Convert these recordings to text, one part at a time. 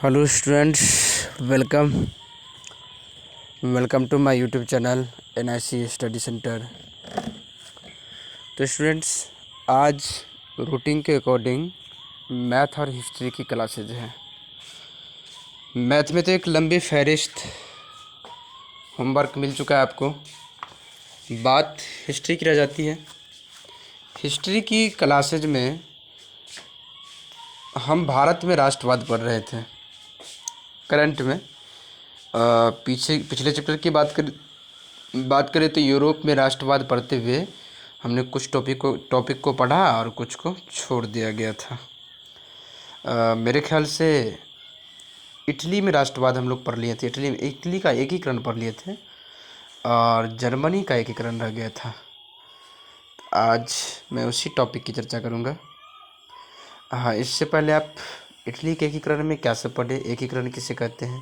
Hello students, welcome welcome to my YouTube channel NIC study centre. तो students, आज routine के according math और history की classes हैं। मैथ में तो एक लंबी फहरिस्त होमवर्क मिल चुका है आपको, बात हिस्ट्री की रह जाती है। हिस्ट्री की क्लासेज में हम भारत में राष्ट्रवाद पढ़ रहे थे। करंट में पिछले चैप्टर की बात करें तो यूरोप में राष्ट्रवाद पढ़ते हुए हमने कुछ टॉपिक को पढ़ा और कुछ को छोड़ दिया गया था। मेरे ख्याल से इटली में राष्ट्रवाद हम लोग पढ़ लिए थे। इटली का एकीकरण पढ़ लिए थे और जर्मनी का एकीकरण रह गया था। आज मैं उसी टॉपिक की चर्चा करूँगा। हाँ, इससे पहले आप इटली के एकीकरण में क्या सब पढ़े, एकीकरण किसे कहते हैं,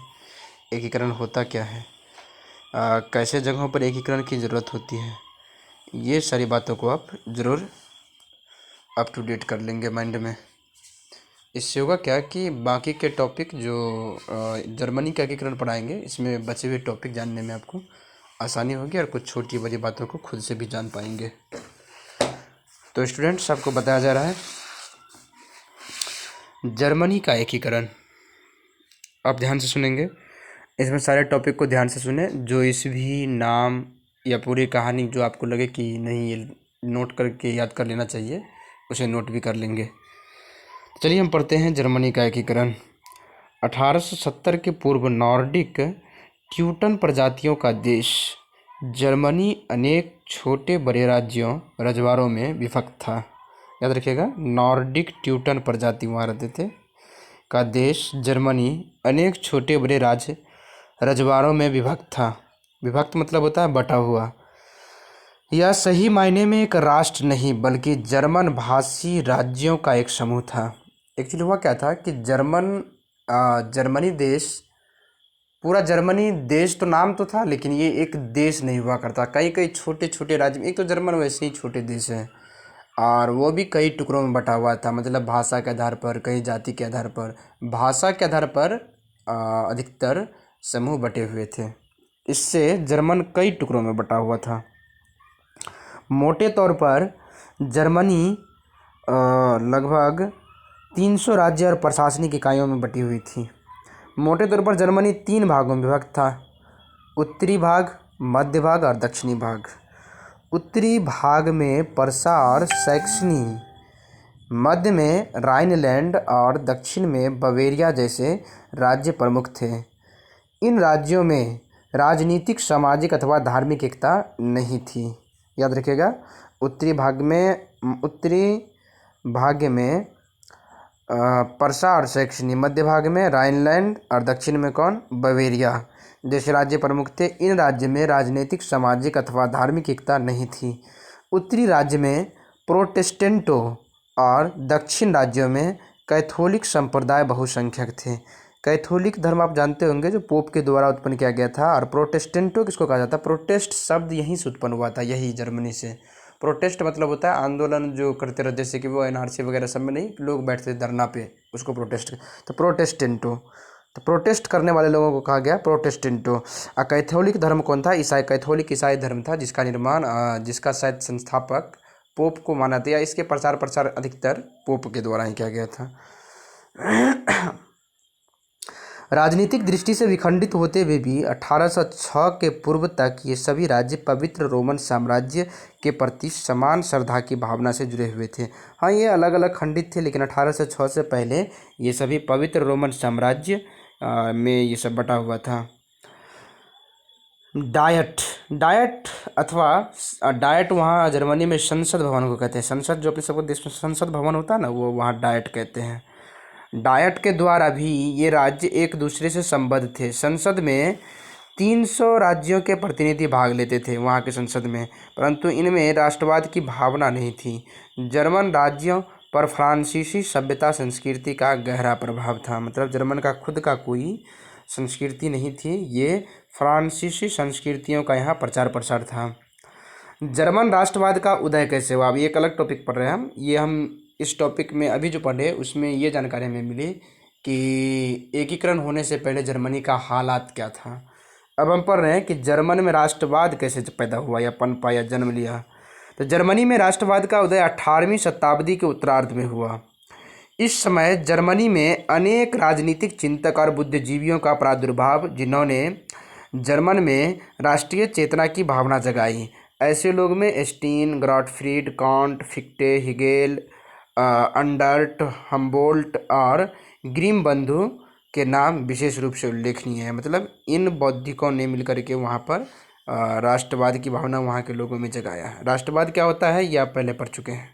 एकीकरण होता क्या है, कैसे जगहों पर एकीकरण की ज़रूरत होती है, ये सारी बातों को आप ज़रूर अप टू डेट कर लेंगे माइंड में। इससे होगा क्या कि बाकी के टॉपिक जो जर्मनी का एकीकरण पढ़ाएंगे, इसमें बचे हुए टॉपिक जानने में आपको आसानी होगी और कुछ छोटी बड़ी बातों को खुद से भी जान पाएंगे। तो स्टूडेंट्स, आपको बताया जा रहा है जर्मनी का एकीकरण। आप ध्यान से सुनेंगे, इसमें सारे टॉपिक को ध्यान से सुने। जो इस भी नाम या पूरी कहानी जो आपको लगे कि नहीं ये नोट करके याद कर लेना चाहिए, उसे नोट भी कर लेंगे। चलिए हम पढ़ते हैं जर्मनी का एकीकरण। 1870 के पूर्व नॉर्डिक ट्यूटन प्रजातियों का देश जर्मनी अनेक छोटे बड़े राज्यों रजवाड़ों में विभक्त था। याद रखिएगा, नॉर्डिक ट्यूटन प्रजाति वहाँ रहते थे का देश जर्मनी अनेक छोटे बड़े राज्य रजवाड़ों में विभक्त था। विभक्त मतलब होता है बटा हुआ। यह सही मायने में एक राष्ट्र नहीं बल्कि जर्मन भाषी राज्यों का एक समूह था। एक्चुअली हुआ क्या था कि जर्मनी देश, पूरा जर्मनी देश तो नाम तो था, लेकिन ये एक देश नहीं हुआ करता। कई कई छोटे छोटे राज्य में, एक तो जर्मन वैसे ही छोटे देश हैं और वो भी कई टुकड़ों में बटा हुआ था। मतलब भाषा के आधार पर, कई जाति के आधार पर, भाषा के आधार पर अधिकतर समूह बटे हुए थे। इससे जर्मन कई टुकड़ों में बटा हुआ था। मोटे तौर पर जर्मनी लगभग 300 राज्य और प्रशासनिक इकाइयों में बटी हुई थी। मोटे तौर पर जर्मनी 3 भागों में विभक्त था: उत्तरी भाग, मध्य भाग और दक्षिणी भाग। उत्तरी भाग में पर्सा और सैक्सनी, मध्य में राइनलैंड और दक्षिण में बवेरिया जैसे राज्य प्रमुख थे। इन राज्यों में राजनीतिक, सामाजिक अथवा धार्मिक एकता नहीं थी। याद रखिएगा, उत्तरी भाग में पर्सा और सैक्सनी, मध्य भाग में राइनलैंड और दक्षिण में कौन, बवेरिया जैसे राज्य प्रमुख थे। इन राज्य में राजनीतिक, सामाजिक अथवा धार्मिक एकता नहीं थी। उत्तरी राज्य में प्रोटेस्टेंटों और दक्षिण राज्यों में कैथोलिक संप्रदाय बहुसंख्यक थे। कैथोलिक धर्म आप जानते होंगे, जो पोप के द्वारा उत्पन्न किया गया था। और प्रोटेस्टेंटों किसको कहा जाता है? प्रोटेस्ट शब्द यहीं से उत्पन्न हुआ था, यही जर्मनी से। प्रोटेस्ट मतलब होता है आंदोलन जो करते रहते, जैसे कि वो NRC वगैरह सब में नहीं लोग बैठते धरना पे, उसको प्रोटेस्ट। तो प्रोटेस्टेंटो, तो प्रोटेस्ट करने वाले लोगों को कहा गया प्रोटेस्टेंटो। और कैथोलिक धर्म कौन था? ईसाई, कैथोलिक ईसाई धर्म था, जिसका निर्माण, जिसका शायद संस्थापक पोप को माना था, या इसके प्रचार प्रसार अधिकतर पोप के द्वारा ही किया गया था। राजनीतिक दृष्टि से विखंडित होते हुए भी 1806 के पूर्व तक ये सभी राज्य पवित्र रोमन साम्राज्य के प्रति समान श्रद्धा की भावना से जुड़े हुए थे। हाँ, ये अलग अलग खंडित थे, लेकिन 1806 से पहले ये सभी पवित्र रोमन साम्राज्य में ये सब बटा हुआ था। डायट वहाँ जर्मनी में संसद भवन को कहते हैं। संसद जो अपने सबको देश में संसद भवन होता है ना, वो वहाँ डायट कहते हैं। डायट के द्वारा भी ये राज्य एक दूसरे से संबद्ध थे। संसद में 300 राज्यों के प्रतिनिधि भाग लेते थे वहाँ के संसद में, परंतु इनमें राष्ट्रवाद की भावना नहीं थी। जर्मन राज्यों पर फ्रांसीसी सभ्यता संस्कृति का गहरा प्रभाव था। मतलब जर्मन का खुद का कोई संस्कृति नहीं थी, ये फ्रांसीसी संस्कृतियों का यहाँ प्रचार प्रसार था। जर्मन राष्ट्रवाद का उदय कैसे हुआ? अब ये एक अलग टॉपिक पढ़ रहे हैं हम। इस टॉपिक में अभी जो पढ़े उसमें ये जानकारी हमें मिली कि एकीकरण होने से पहले जर्मनी का हालात क्या था। अब हम पढ़ रहे हैं कि जर्मन में राष्ट्रवाद कैसे पैदा हुआ या पनपा या जन्म लिया। तो जर्मनी में राष्ट्रवाद का उदय 18वीं शताब्दी के उत्तरार्ध में हुआ। इस समय जर्मनी में अनेक राजनीतिक चिंतक और बुद्धिजीवियों का प्रादुर्भाव, जिन्होंने जर्मन में राष्ट्रीय चेतना की भावना जगाई। ऐसे लोग में Stein, Gottfried, Kant, Fichte, Hegel, अंडर्ट, हम्बोल्ट और ग्रीम बंधु के नाम विशेष रूप से उल्लेखनीय है। मतलब इन बौद्धिकों ने मिलकर के वहाँ पर राष्ट्रवाद की भावना वहाँ के लोगों में जगाया। राष्ट्रवाद क्या होता है ये आप पहले पढ़ चुके हैं।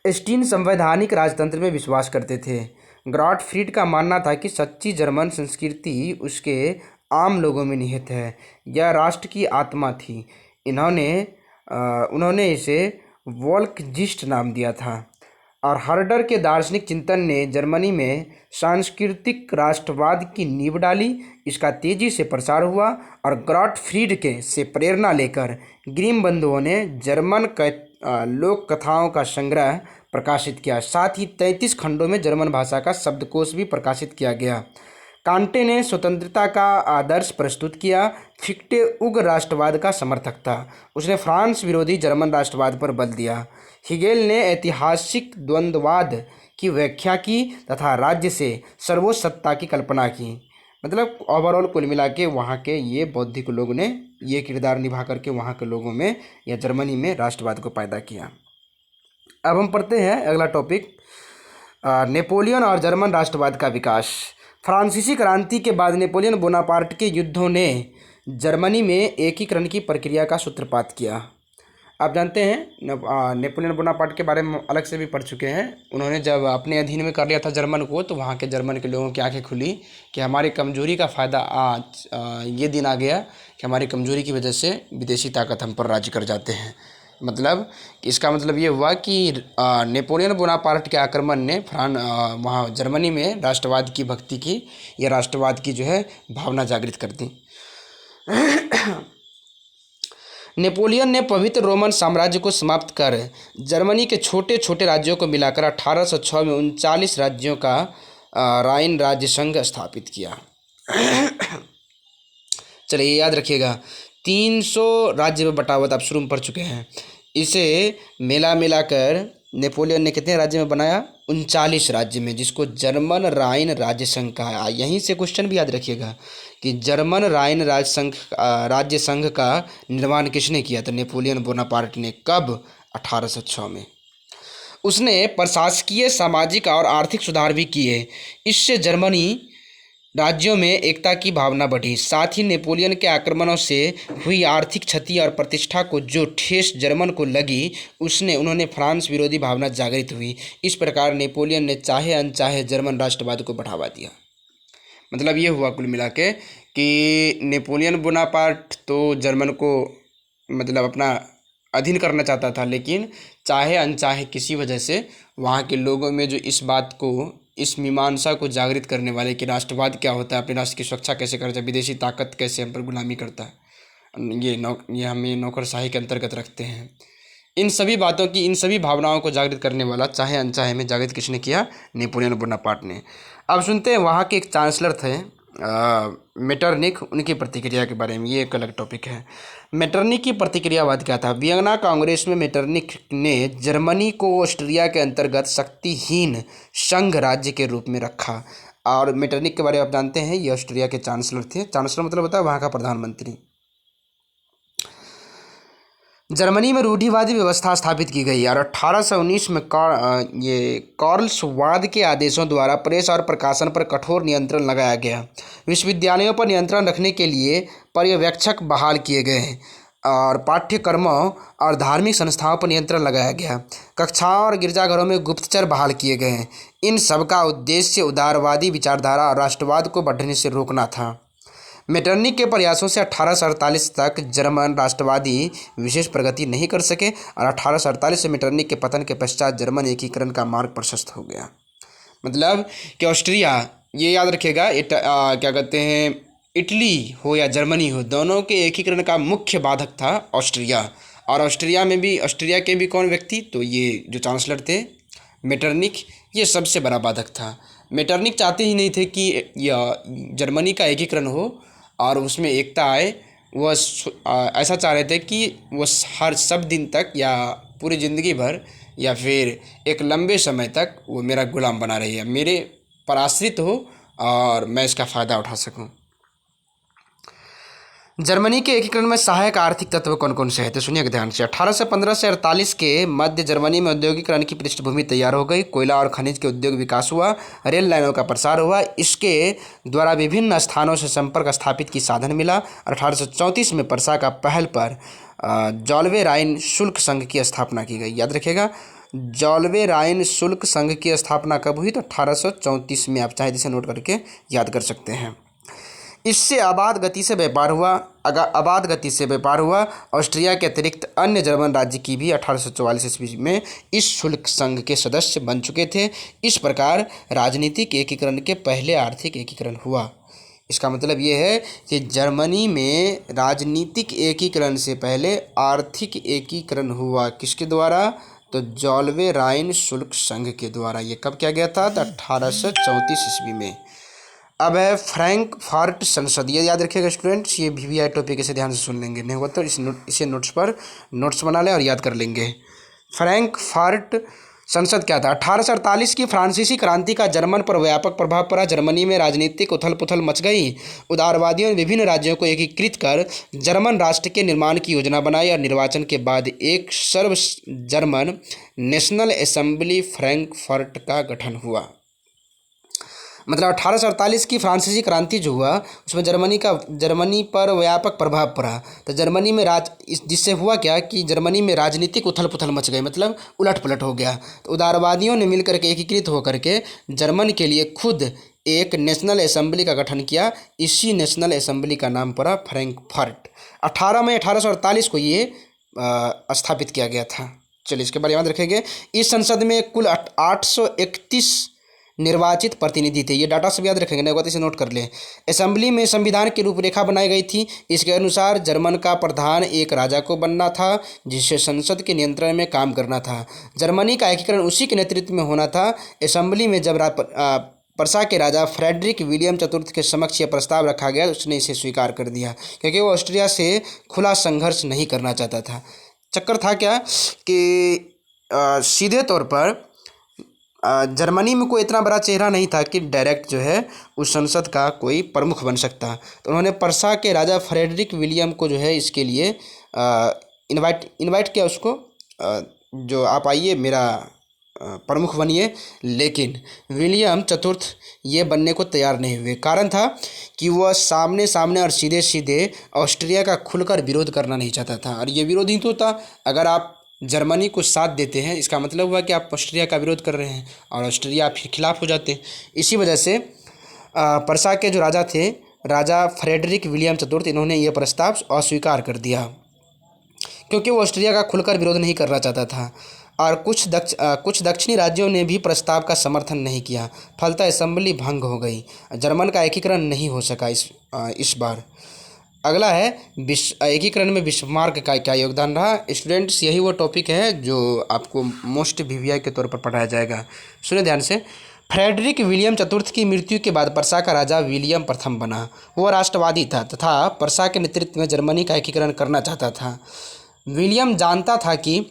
स्टीन संवैधानिक राजतंत्र में विश्वास करते थे। गॉटफ्रीड का मानना था कि सच्ची जर्मन संस्कृति उसके आम लोगों में निहित है, यह राष्ट्र की आत्मा थी। उन्होंने इसे वोल्क्जिस्ट नाम दिया था। और हर्डर के दार्शनिक चिंतन ने जर्मनी में सांस्कृतिक राष्ट्रवाद की नींव डाली। इसका तेजी से प्रसार हुआ और गॉटफ्रीड के से प्रेरणा लेकर ग्रीम बंधुओं ने जर्मन लोक कथाओं का संग्रह प्रकाशित किया। साथ ही 33 खंडों में जर्मन भाषा का शब्दकोश भी प्रकाशित किया गया। कांटे ने स्वतंत्रता का आदर्श प्रस्तुत किया। फिक्टे उग्र राष्ट्रवाद का समर्थक था, उसने फ्रांस विरोधी जर्मन राष्ट्रवाद पर बल दिया। हिगेल ने ऐतिहासिक द्वंद्ववाद की व्याख्या की तथा राज्य से सर्वोच्च सत्ता की कल्पना की। मतलब ओवरऑल कुल मिला के वहाँ के ये बौद्धिक लोगों ने ये किरदार निभा करके वहाँ के लोगों में या जर्मनी में राष्ट्रवाद को पैदा किया। अब हम पढ़ते हैं अगला टॉपिक, नेपोलियन और जर्मन राष्ट्रवाद का विकास। फ्रांसीसी क्रांति के बाद नेपोलियन बोनापार्ट के युद्धों ने जर्मनी में एकीकरण की प्रक्रिया का सूत्रपात किया। आप जानते हैं नेपोलियन बोनापार्ट के बारे में अलग से भी पढ़ चुके हैं। उन्होंने जब अपने अधीन में कर लिया था जर्मन को, तो वहाँ के जर्मन के लोगों की आंखें खुली कि हमारी कमजोरी का फ़ायदा आज ये दिन आ गया कि हमारी कमजोरी की वजह से विदेशी ताकत हम पर राज्य कर जाते हैं। मतलब इसका मतलब ये हुआ कि नेपोलियन बोनापार्ट के आक्रमण ने वहाँ जर्मनी में राष्ट्रवाद की भक्ति की या राष्ट्रवाद की जो है भावना जागृत कर दी। नेपोलियन ने पवित्र रोमन साम्राज्य को समाप्त कर जर्मनी के छोटे छोटे राज्यों को मिलाकर 1806 में 39 राज्यों का राइन राज्य संघ स्थापित किया। चलिए याद रखिएगा, 300 राज्य में बटा हुआ था, आप शुरू में पढ़ चुके हैं। इसे मिलाकर नेपोलियन ने कितने राज्य में बनाया? 39 राज्य में, जिसको जर्मन राइन राज्य संघ कहा। यहीं से क्वेश्चन भी याद रखिएगा कि जर्मन राइन राज्य संघ का निर्माण किसने किया? तो नेपोलियन बोनापार्ट ने। कब? 1806 में। उसने प्रशासकीय, सामाजिक और आर्थिक सुधार भी किए। इससे जर्मनी राज्यों में एकता की भावना बढ़ी। साथ ही नेपोलियन के आक्रमणों से हुई आर्थिक क्षति और प्रतिष्ठा को जो ठेस जर्मन को लगी, उन्होंने फ्रांस विरोधी भावना जागृत हुई। इस प्रकार नेपोलियन ने चाहे अनचाहे जर्मन राष्ट्रवाद को बढ़ावा दिया। मतलब ये हुआ कुल मिला के कि नेपोलियन बोनापार्ट तो जर्मन को मतलब अपना अधीन करना चाहता था, लेकिन चाहे अनचाहे किसी वजह से वहाँ के लोगों में जो इस बात को, इस मीमांसा को जागृत करने वाले कि राष्ट्रवाद क्या होता है, अपने राष्ट्र की सुरक्षा कैसे करता है, विदेशी ताकत कैसे हम पर गुलामी करता है, ये हमें नौकरशाही के अंतर्गत रखते हैं, इन सभी बातों की, इन सभी भावनाओं को जागृत करने वाला चाहे अनचाहे में जागृत किसने किया? नेपोलियन बोनापार्ट ने। अब सुनते हैं वहाँ के एक चांसलर थे मेटरनिख, उनकी प्रतिक्रिया के बारे में। ये एक अलग टॉपिक है। मेटरनिख की प्रतिक्रियावाद क्या था? वियना कांग्रेस में मेटरनिख ने जर्मनी को ऑस्ट्रिया के अंतर्गत शक्तिहीन संघ राज्य के रूप में रखा। और मेटरनिख के बारे में आप जानते हैं, ये ऑस्ट्रिया के चांसलर थे। चांसलर मतलब होता है वहाँ का प्रधानमंत्री। जर्मनी में रूढ़िवादी व्यवस्था स्थापित की गई और 1819 में कार्लसवाद के आदेशों द्वारा प्रेस और प्रकाशन पर कठोर नियंत्रण लगाया गया। विश्वविद्यालयों पर नियंत्रण रखने के लिए पर्यवेक्षक बहाल किए गए और पाठ्यक्रमों और धार्मिक संस्थाओं पर नियंत्रण लगाया गया। कक्षाओं और गिरजाघरों में गुप्तचर बहाल किए गए। इन सब का उद्देश्य उदारवादी विचारधारा और राष्ट्रवाद को बढ़ने से रोकना था। मेटरनिख के प्रयासों से 1848 तक जर्मन राष्ट्रवादी विशेष प्रगति नहीं कर सके और 1848 से मेटरनिख के पतन के पश्चात जर्मन एकीकरण का मार्ग प्रशस्त हो गया। मतलब कि ऑस्ट्रिया, ये याद रखिएगा, क्या कहते हैं, इटली हो या जर्मनी हो, दोनों के एकीकरण का मुख्य बाधक था ऑस्ट्रिया। और ऑस्ट्रिया के भी कौन व्यक्ति? तो ये जो चांसलर थे मेटरनिख, ये सबसे बड़ा बाधक था। मेटरनिक चाहते ही नहीं थे कि यह जर्मनी का एकीकरण हो और उसमें एकता आए। वह ऐसा चाह रहे थे कि वो हर सब दिन तक या पूरी ज़िंदगी भर या फिर एक लंबे समय तक वो मेरा गुलाम बना रही है, मेरे पर आश्रित हो और मैं इसका फ़ायदा उठा सकूं। जर्मनी के एकीकरण में सहायक आर्थिक तत्व कौन कौन से हैं तो सुनिए ध्यान से। 1815 से 48 के मध्य जर्मनी में औद्योगिकरण की पृष्ठभूमि तैयार हो गई। कोयला और खनिज के उद्योग विकास हुआ, रेल लाइनों का प्रसार हुआ, इसके द्वारा विभिन्न स्थानों से संपर्क स्थापित की साधन मिला। 1834 में प्रसा का पहल पर जॉल्वे राइन शुल्क संघ की स्थापना की गई। याद रखिएगा, जॉल्वे राइन शुल्क संघ की स्थापना कब हुई तो 1834 में। आप चाहे जिसे नोट करके याद कर सकते हैं। इससे आबाद गति से व्यापार हुआ। आबाद गति से व्यापार हुआ। ऑस्ट्रिया के अतिरिक्त अन्य जर्मन राज्य की भी 1844 ईस्वी में इस शुल्क संघ के सदस्य बन चुके थे। इस प्रकार राजनीतिक एकीकरण के पहले आर्थिक एकीकरण हुआ। इसका मतलब ये है कि जर्मनी में राजनीतिक एकीकरण से पहले आर्थिक एकीकरण हुआ। किसके द्वारा तो जॉल्वे राइन शुल्क संघ के द्वारा। ये कब किया गया था तो 1834 ईस्वी में। अब है फ्रैंकफर्ट संसद। ये याद रखिएगा स्टूडेंट्स, ये वीवीआई टॉपिक इसे ध्यान से सुन लेंगे, नहीं हुआ तो इसे नोट्स पर नोट्स बना लें और याद कर लेंगे। फ्रैंकफर्ट संसद क्या था। 1848 की फ्रांसीसी क्रांति का जर्मन पर व्यापक प्रभाव पड़ा। जर्मनी में राजनीतिक उथल पुथल मच गई। उदारवादियों ने विभिन्न राज्यों को एकीकृत कर जर्मन राष्ट्र के निर्माण की योजना बनाई और निर्वाचन के बाद एक सर्व जर्मन नेशनल असेंबली फ्रैंकफर्ट का गठन हुआ। मतलब 1848 की फ्रांसीसी क्रांति जो हुआ उसमें जर्मनी पर व्यापक प्रभाव पड़ा। तो जर्मनी में जिससे हुआ क्या कि जर्मनी में राजनीतिक उथल पुथल मच गई, मतलब उलट पलट हो गया। तो उदारवादियों ने मिलकर के एकीकृत होकर के जर्मन के लिए खुद एक नेशनल असेंबली का गठन किया। इसी नेशनल असेंबली का नाम पड़ा फ्रैंकफर्ट। 18 मई 1848 को ये स्थापित किया गया था। चलिए इसके बारे में याद रखेंगे। इस संसद में कुल 831 निर्वाचित प्रतिनिधि थे। ये डाटा सब याद रखेंगे, नहीं इसे नोट कर लें। असेंबली में संविधान की रूपरेखा बनाई गई थी। इसके अनुसार जर्मन का प्रधान एक राजा को बनना था जिसे संसद के नियंत्रण में काम करना था। जर्मनी का एकीकरण उसी के नेतृत्व में होना था। असेंबली में जब प्रसा के राजा फ्रेडरिक विलियम चतुर्थ के समक्ष यह प्रस्ताव रखा गया, उसने इसे स्वीकार कर दिया क्योंकि वो ऑस्ट्रिया से खुला संघर्ष नहीं करना चाहता था। चक्कर था क्या कि सीधे तौर पर जर्मनी में कोई इतना बड़ा चेहरा नहीं था कि डायरेक्ट जो है उस संसद का कोई प्रमुख बन सकता। तो उन्होंने प्रसा के राजा फ्रेडरिक विलियम को जो है इसके लिए इनवाइट किया उसको, जो आप आइए मेरा प्रमुख बनिए। लेकिन विलियम चतुर्थ ये बनने को तैयार नहीं हुए। कारण था कि वह सामने सामने और सीधे सीधे ऑस्ट्रिया का खुलकर विरोध करना नहीं चाहता था। और ये विरोध ही तो था, अगर आप जर्मनी को साथ देते हैं इसका मतलब हुआ कि आप ऑस्ट्रिया का विरोध कर रहे हैं और ऑस्ट्रिया आपके खिलाफ हो जाते हैं। इसी वजह से प्रसा के जो राजा थे, राजा फ्रेडरिक विलियम चतुर्थ, इन्होंने यह प्रस्ताव अस्वीकार कर दिया क्योंकि वो ऑस्ट्रिया का खुलकर विरोध नहीं करना चाहता था। और कुछ दक्षिणी राज्यों ने भी प्रस्ताव का समर्थन नहीं किया। फलतः असेंबली भंग हो गई। जर्मन का एकीकरण नहीं हो सका इस बार। अगला है एकीकरण में बिस्मार्क का क्या योगदान रहा। स्टूडेंट्स, यही वो टॉपिक है जो आपको मोस्ट वीवीआई के तौर पर पढ़ाया जाएगा। सुनिए ध्यान से। फ्रेडरिक विलियम चतुर्थ की मृत्यु के बाद प्रसा का राजा विलियम प्रथम बना। वह राष्ट्रवादी था तथा प्रसा के नेतृत्व में जर्मनी का एकीकरण करना चाहता था। विलियम जानता था कि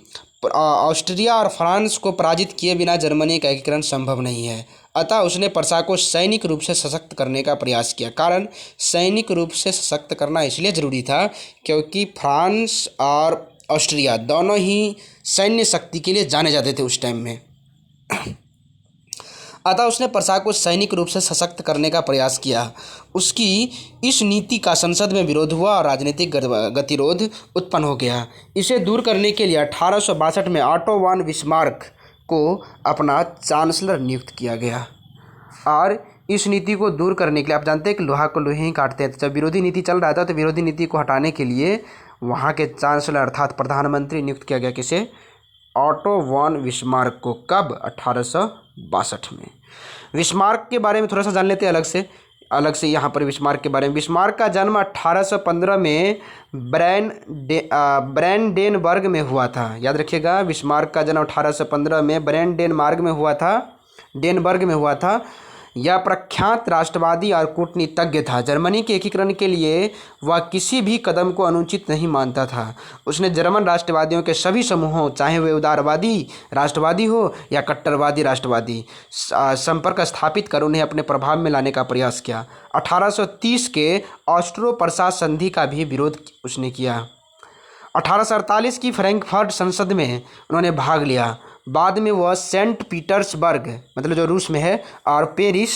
ऑस्ट्रिया और फ्रांस को पराजित किए बिना जर्मनी का एकीकरण संभव नहीं है। अतः उसने प्रसा को सैनिक रूप से सशक्त करने का प्रयास किया। कारण सैनिक रूप से सशक्त करना इसलिए ज़रूरी था क्योंकि फ्रांस और ऑस्ट्रिया दोनों ही सैन्य शक्ति के लिए जाने जाते थे उस टाइम में। अतः उसने प्रसा को सैनिक रूप से सशक्त करने का प्रयास किया। उसकी इस नीति का संसद में विरोध हुआ और राजनीतिक गतिरोध उत्पन्न हो गया। इसे दूर करने के लिए 1862 में ऑटो वन बिस्मार्क को अपना चांसलर नियुक्त किया गया। और इस नीति को दूर करने के लिए आप जानते हैं कि लोहा को लोहे ही काटते हैं। तो जब विरोधी नीति चल रहा था तो विरोधी नीति को हटाने के लिए वहाँ के चांसलर अर्थात प्रधानमंत्री नियुक्त किया गया। किसे? ऑटो वन बिस्मार्क को। कब? 1862 में। बिस्मार्क के बारे में थोड़ा सा जान लेते हैं अलग से यहाँ पर बिस्मार्क के बारे में। बिस्मार्क का जन्म 1815 में ब्रैंडेनबर्ग में हुआ था। याद रखिएगा, बिस्मार्क का जन्म 1815 में ब्रैंडेनबर्ग में हुआ था। डेनबर्ग में हुआ था। यह प्रख्यात राष्ट्रवादी और कूटनीतिज्ञ था। जर्मनी के एकीकरण के लिए वह किसी भी कदम को अनुचित नहीं मानता था। उसने जर्मन राष्ट्रवादियों के सभी समूहों, चाहे वे उदारवादी राष्ट्रवादी हो या कट्टरवादी राष्ट्रवादी, संपर्क स्थापित कर उन्हें अपने प्रभाव में लाने का प्रयास किया। 1830 के ऑस्ट्रो प्रसा संधि का भी विरोध उसने किया। 1848 की फ्रैंकफर्ट संसद में उन्होंने भाग लिया। बाद में वह सेंट पीटर्सबर्ग, मतलब जो रूस में है, और पेरिस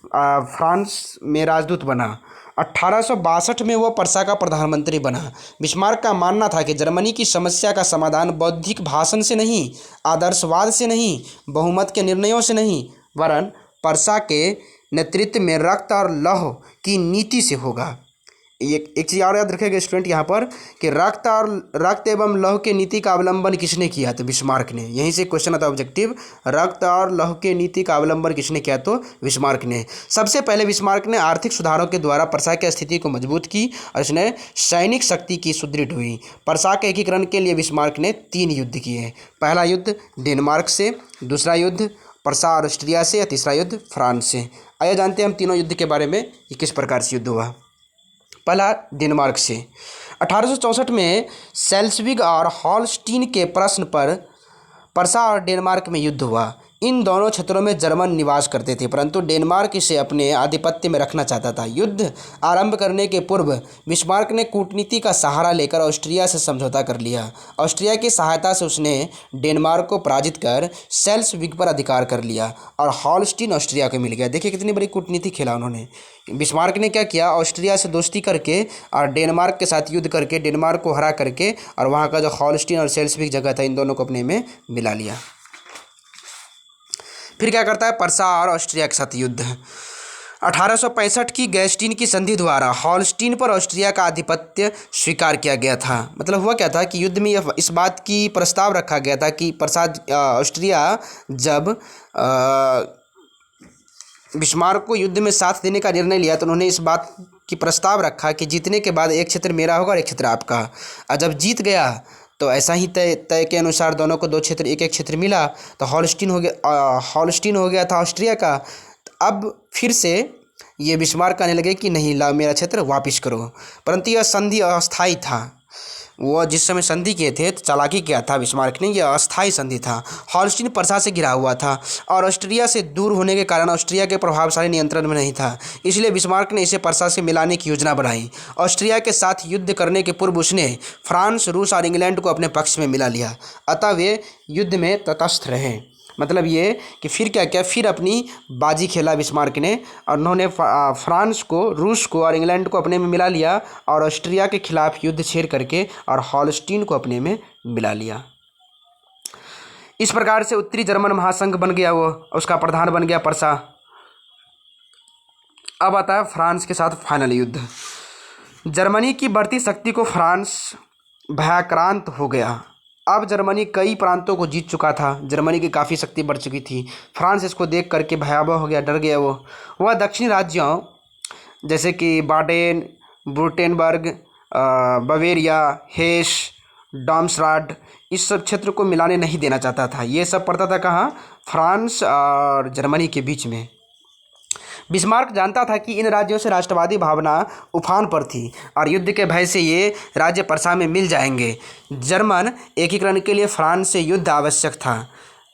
फ्रांस में राजदूत बना। 1862 में वह प्रसा का प्रधानमंत्री बना। बिस्मार्क का मानना था कि जर्मनी की समस्या का समाधान बौद्धिक भाषण से नहीं, आदर्शवाद से नहीं, बहुमत के निर्णयों से नहीं, वरन प्रसा के नेतृत्व में रक्त और लौह की नीति से होगा। एक चीज़ और याद रखेगा स्टूडेंट यहाँ पर कि रक्त एवं लौह के नीति का अवलंबन किसने किया? तो बिस्मार्क ने। यहीं से क्वेश्चन आता है ऑब्जेक्टिव, रक्त और लौह के नीति का अवलंबन किसने किया? तो बिस्मार्क ने। सबसे पहले बिस्मार्क ने आर्थिक सुधारों के द्वारा प्रसा की स्थिति को मजबूत की और इसने सैनिक शक्ति की सुदृढ़ हुई। प्रसा के एकीकरण के लिए बिस्मार्क ने 3 युद्ध किए। पहला युद्ध डेनमार्क से, दूसरा युद्ध प्रसा और ऑस्ट्रिया से, या तीसरा युद्ध फ्रांस से। आइए जानते हैं हम तीनों युद्ध के बारे में कि किस प्रकार से युद्ध हुआ। पहला डेनमार्क से। 1864 में सेल्सविग और हॉलस्टीन के प्रश्न पर प्रसा और डेनमार्क में युद्ध हुआ। इन दोनों क्षेत्रों में जर्मन निवास करते थे, परंतु डेनमार्क इसे अपने आधिपत्य में रखना चाहता था। युद्ध आरंभ करने के पूर्व बिस्मार्क ने कूटनीति का सहारा लेकर ऑस्ट्रिया से समझौता कर लिया। ऑस्ट्रिया की सहायता से उसने डेनमार्क को पराजित कर सेल्सविग पर अधिकार कर लिया और हॉलस्टीन ऑस्ट्रिया को मिल गया। देखिए कितनी बड़ी कूटनीति खेला उन्होंने। बिस्मार्क ने क्या किया? ऑस्ट्रिया से दोस्ती करके और डेनमार्क के साथ युद्ध करके डेनमार्क को हरा करके और वहाँ का जो हॉलस्टीन और सेल्सविग जगह था, इन दोनों को अपने में मिला लिया। फिर क्या करता है? प्रसा और ऑस्ट्रिया के साथ युद्ध। 1865 की गैस्टीन की संधि द्वारा हॉलस्टीन पर ऑस्ट्रिया का आधिपत्य स्वीकार किया गया था। मतलब हुआ क्या था कि युद्ध में इस बात की प्रस्ताव रखा गया था कि ऑस्ट्रिया जब बिस्मार्क को युद्ध में साथ देने का निर्णय लिया तो उन्होंने इस बात की प्रस्ताव रखा कि जीतने के बाद एक क्षेत्र मेरा होगा और एक क्षेत्र आपका। और जब जीत गया तो ऐसा ही तय के अनुसार दोनों को 2 क्षेत्र, एक क्षेत्र मिला। तो हॉलस्टीन हो गया था ऑस्ट्रिया का। अब फिर से ये बिस्मार्क कहने लगे कि नहीं, ला मेरा क्षेत्र वापस करो। परंतु यह संधि अस्थायी था। वो जिस समय संधि किए थे तो चालाकी किया था बिस्मार्क ने, यह अस्थायी संधि था। हॉलस्टीन प्रसा से घिरा हुआ था और ऑस्ट्रिया से दूर होने के कारण ऑस्ट्रिया के प्रभावशाली नियंत्रण में नहीं था। इसलिए बिस्मार्क ने इसे प्रसा से मिलाने की योजना बनाई। ऑस्ट्रिया के साथ युद्ध करने के पूर्व उसने फ्रांस, रूस और इंग्लैंड को अपने पक्ष में मिला लिया। अतः वे युद्ध में तटस्थ रहे। मतलब ये कि फिर क्या क्या, फिर अपनी बाजी खेला बिस्मार्क ने और उन्होंने फ्रांस को, रूस को और इंग्लैंड को अपने में मिला लिया और ऑस्ट्रिया के खिलाफ युद्ध छेड़ करके और हॉलस्टीन को अपने में मिला लिया। इस प्रकार से उत्तरी जर्मन महासंघ बन गया, वो उसका प्रधान बन गया प्रसा। अब आता है फ्रांस के साथ फाइनल युद्ध। जर्मनी की बढ़ती शक्ति को फ्रांस भयाक्रांत हो गया। अब जर्मनी कई प्रांतों को जीत चुका था। जर्मनी की काफ़ी शक्ति बढ़ चुकी थी। फ्रांस इसको देख करके भयावह हो गया, डर गया। वह दक्षिणी राज्यों जैसे कि बाडेन, वुर्टेनबर्ग, बवेरिया, हेस, डार्मस्टाड, इस सब क्षेत्र को मिलाने नहीं देना चाहता था। ये सब पड़ता था कहाँ? फ्रांस और जर्मनी के बीच में। बिस्मार्क जानता था कि इन राज्यों से राष्ट्रवादी भावना उफान पर थी और युद्ध के भय से ये राज्य प्रसा में मिल जाएंगे। जर्मन एकीकरण के लिए फ्रांस से युद्ध आवश्यक था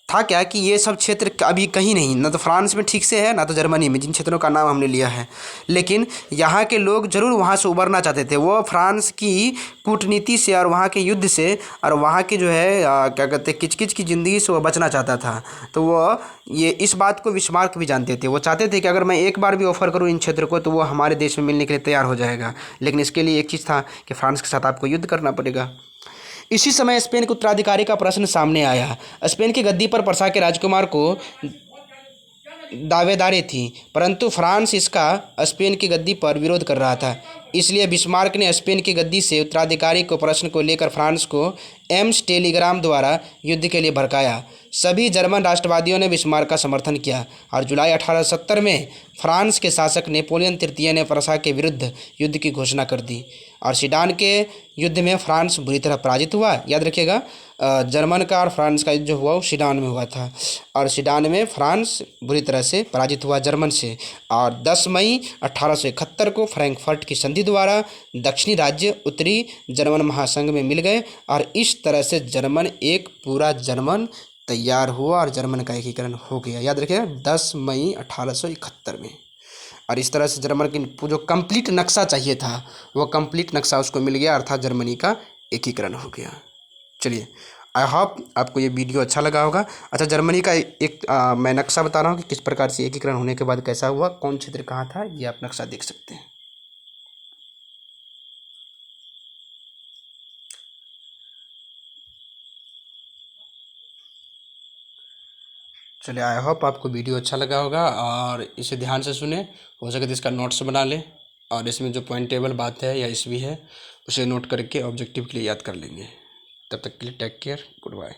क्या कि ये सब क्षेत्र अभी कहीं नहीं, ना तो फ्रांस में ठीक से है ना तो जर्मनी में, जिन क्षेत्रों का नाम हमने लिया है। लेकिन यहाँ के लोग जरूर वहाँ से उबरना चाहते थे। वो फ्रांस की कूटनीति से और वहाँ के युद्ध से और वहाँ की जो है क्या कहते हैं, किचकिच की ज़िंदगी से वो बचना चाहता था। तो वो ये इस बात को बिस्मार्क भी जानते थे। वो चाहते थे कि अगर मैं एक बार भी ऑफ़र करूँ इन क्षेत्र को तो वो हमारे देश में मिलने के लिए तैयार हो जाएगा। लेकिन इसके लिए एक चीज़ था कि फ्रांस के साथ आपको युद्ध करना पड़ेगा। इसी समय स्पेन के उत्तराधिकारी का प्रश्न सामने आया। स्पेन की गद्दी पर प्रसा के राजकुमार को दावेदारी थी, परंतु फ्रांस इसका स्पेन की गद्दी पर विरोध कर रहा था। इसलिए बिस्मार्क ने स्पेन की गद्दी से उत्तराधिकारी को प्रश्न को लेकर फ्रांस को एम्स टेलीग्राम द्वारा युद्ध के लिए भड़काया। सभी जर्मन राष्ट्रवादियों ने बिस्मार्क का समर्थन किया और जुलाई 1870 में फ्रांस के शासक नेपोलियन तृतीय ने प्रसा के विरुद्ध युद्ध की घोषणा कर दी। और सीडान के युद्ध में फ्रांस बुरी तरह पराजित हुआ। याद रखिएगा, जर्मन का और फ्रांस का युद्ध जो हुआ वो सीडान में हुआ था, और सीडान में फ्रांस बुरी तरह से पराजित हुआ जर्मन से। और 10 मई 1871 को फ्रैंकफर्ट की संधि द्वारा दक्षिणी राज्य उत्तरी जर्मन महासंघ में मिल गए, और इस तरह से जर्मन एक पूरा जर्मन तैयार हुआ और जर्मन का एकीकरण हो गया। याद रखिएगा 10 मई 1871 में। और इस तरह से जर्मन की जो कंप्लीट नक्शा चाहिए था वो कंप्लीट नक्शा उसको मिल गया, अर्थात जर्मनी का एकीकरण हो गया। चलिए, आई होप आपको ये वीडियो अच्छा लगा होगा। अच्छा, जर्मनी का एक मैं नक्शा बता रहा हूँ कि किस प्रकार से एकीकरण होने के बाद कैसा हुआ, कौन क्षेत्र कहाँ था, ये आप नक्शा देख सकते हैं। चलिए, आई होप आपको वीडियो अच्छा लगा होगा और इसे ध्यान से सुने। हो सके तो इसका नोट्स बना लें, और इसमें जो पॉइंटेबल बात है या इसवी है उसे नोट करके ऑब्जेक्टिव के लिए याद कर लेंगे। तब तक के लिए टेक केयर, गुड बाय।